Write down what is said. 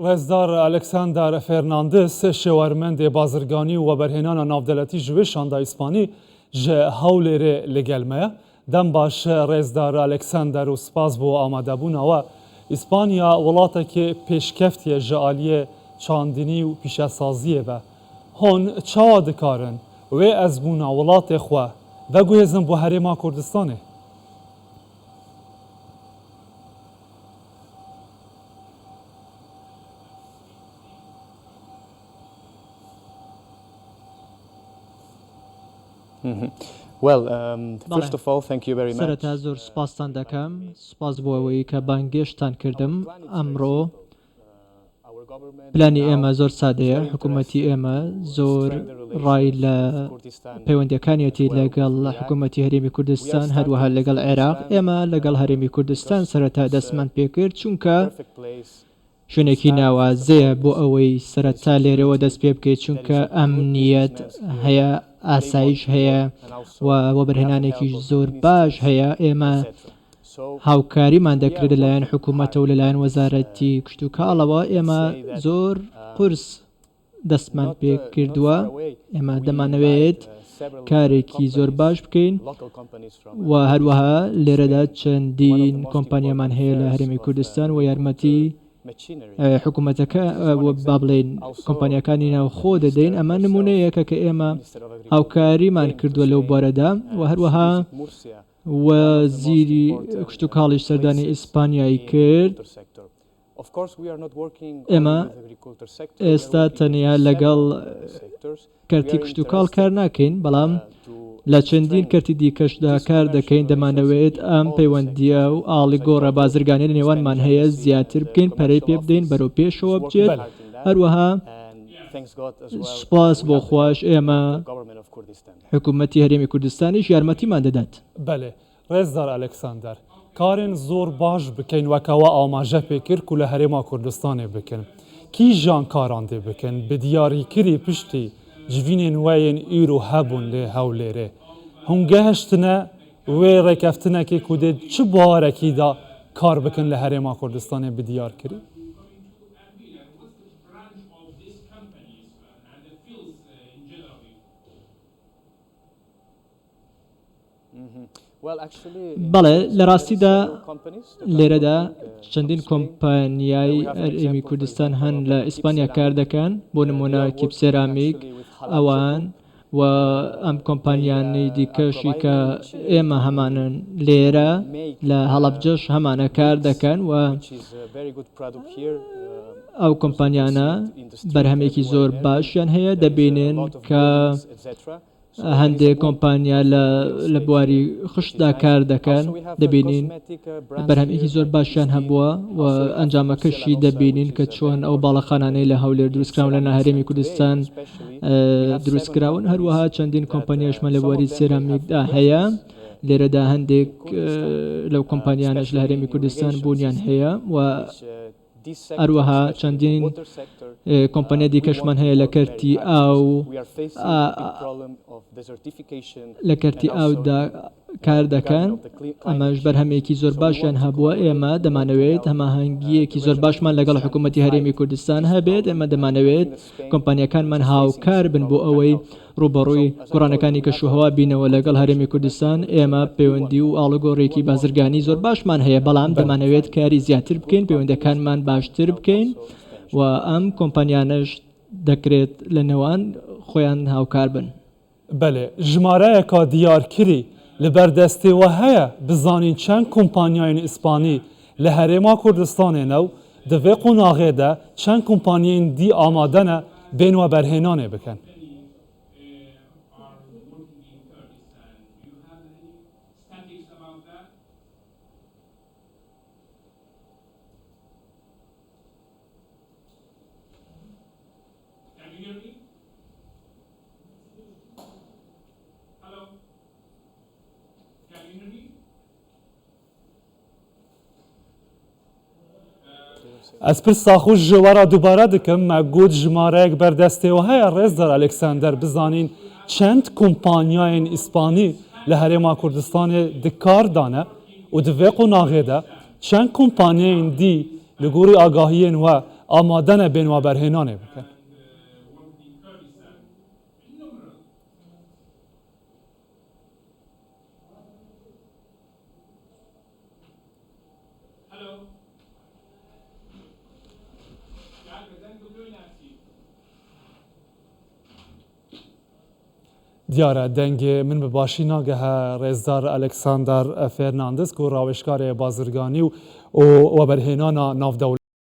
رزدار الکساندر فرناندس شوارمند بازرگانی و برهنان نافدلتی جویشان دا اسپانی جه هولر لگلمه دم باش رزدار الکساندر و سپاس بو آماده بونا و اسپانیا ولاته که پیشکفتی جعالی چاندنی و پیشسازیه و هون چا دکارن و از بونا ولات خواه و گویزن بو هرما کردستانه. First of all, thank you very much. سرەتا زۆر سپاسان دەکەم سپاس بۆ ئەوەی کە بانگێشتان کردم ئەمڕۆ پلانی ئێمە زۆر سادەیە حکوومەتی ئێمە زۆر ڕای لە پەیوەندیەکانیەتی لەگەڵ حکوومەتی هەرێمی کوردستان هەروەها لەگەڵ عێراق ئێمە لەگەڵ هەرێمی کوردستان سەرەتا دەستمان پێکرد چونکە شوێنێکی ناوازەیە بۆ ئەوەی سەرەتا لێرەوە دەست پێ بکەیت چونکە ئەمنیەت هەیە ئاسایش هەیە و بەرهێنانێکی زۆر باش هەیە ئێمە هاوکاریمان دەکرێت لەلایەن حکوومەتە و لەلایەن وەزارەتی کشت و کاڵەوە ئێمە زۆر قورس دەستمان پێ کردووە ئێمە دەمانەوێت کارێکی زۆر باش بکەین و هەروەها لێرەدا چەندین کۆمپانیامان هەیە لە هەرێمی کوردستان و یارمەتی حکوومەتەکە با بڵێن کۆمپانیەکانی ناوخۆ دەدەین ئەمە نمونەیەکە کە ئێمە هاوکاریمان کردووە لەو بارەدا و هەروەها وەزیری کشت و کاڵیش سەردانی ئیسپانیایی کرد ئێمە ئێستا تەنیا لەگەڵ کەرتی کشت و کاڵ کار ناکەین بەڵام لە چەندین کەرتی دیکەشدا کار دەکەین دەمانەوێت ئەم پەیوەندیە و ئاڵی گۆڕە بازرگانی لە نێوانمان هەیە زیاتر بکەین پەرەی پێ بدەین بەرەو پێشەوە بچێت هەروەها سپاس بۆ خوش ئێمە حکوومەتی هەرێمی کوردستانیش یارمەتیمان دەدات. بەێ ڕێزدار ئەلکساندەر کارێن زۆر باش بکەین وەکەوە ئاماژە پێکرد و لە هەرێما کوردستانی بکەن کیژان کاران دێ بکەن بە دیاریکردی پشتی جوینên weyên îro hebûn lê hewlêrê hûn gehiştine wê rêkeftinekê ku dê çi barekî da kar bikin li Herêma Kurdistanê bi diyar kirî? بەڵێ لە ڕاستیدا لێرەدا چەندین کۆمپانیای هەرێمی کوردستان هەن لە ئیسپانیا کار دەکەن بۆ نمونە کیپسێرامیک ئەوان و ئەم کۆمپانیانی دیکەشی کە ئێمە هەمانن لێرە لە هەڵەبجەش هەمانە کار دەکەن و ئەو کۆمپانیانە بەرهەمێکی زۆر باشیان هەیە دەبینێن کە هەندێک کۆمپانیا لە بواری خشتدا کار دەکەن دەبینین بەرهەمێکی زۆر باشیان هەبووە و ئەنجامەکەشی دەبینین کە چۆن ئەو باڵەخانانەی لە هەولێر دروستکراون لە هەرێمی کوردستان دروستکراون هەروەها چەندین کۆمپانیاشمە لە بواری سێرامیکدا هەیە لێرەدا هەندێک لەو کۆمپانیانەش لە هەرێمی کوردستان بوونیان هەیە و هەروەها چەندین کۆمپانیا دیکەشمان هەیە لە کەرتی ئاودا کار دەکەن ئەمەش بەرهەمێکی زۆر باشیان هەبووە ئێمە دەمانەوێت هەماهەنگیەکی زۆر باشمان لەگەڵ حکوومەتی هەرێمی کوردستان هەبێت ئێمە دەمانەوێت کۆمپانیەکانمان هاوکار بن بۆ ئەوەی ڕوبەڕووی گۆڕانەکانی کەشوهەوا بینەوە لەگەڵ هەرێمی کوردستان ئێمە پەیوەندی و ئاڵوگۆڕێکی بازرگانی زۆر باشمان هەیە بەڵام دەمانەوێت کاری زیاتر بکەین پەیوەندەکانمان باشتر بکەین و ئەم کۆمپانیانەش دەکرێت لە نێوان خۆیان هاوکار بن. بەێ ژمارەیەکە دیارکری li berdestê we heye bizanîn çend kompanyayên îspanî li Herêma Kurdistanê new di vê qonağê de çend kompanyayên dî amade ne bên we berhênanê bikin. Ez pirsa xwe ji wera dubare dikim me got jimareyek berdestê we heye Rêzdar Aleksander bizanîn çend kompanyayên îspanî li Herêma Kurdistanê di kar dane û di vê qonağê de çend kompanyayên dî li gorî agahiyên we آماده نبین و برهنانه بکن. دیاره دنگ من به باشی ناگه رزدار الکساندر فرناندز که راوشکار بازرگانی و برهنان ناو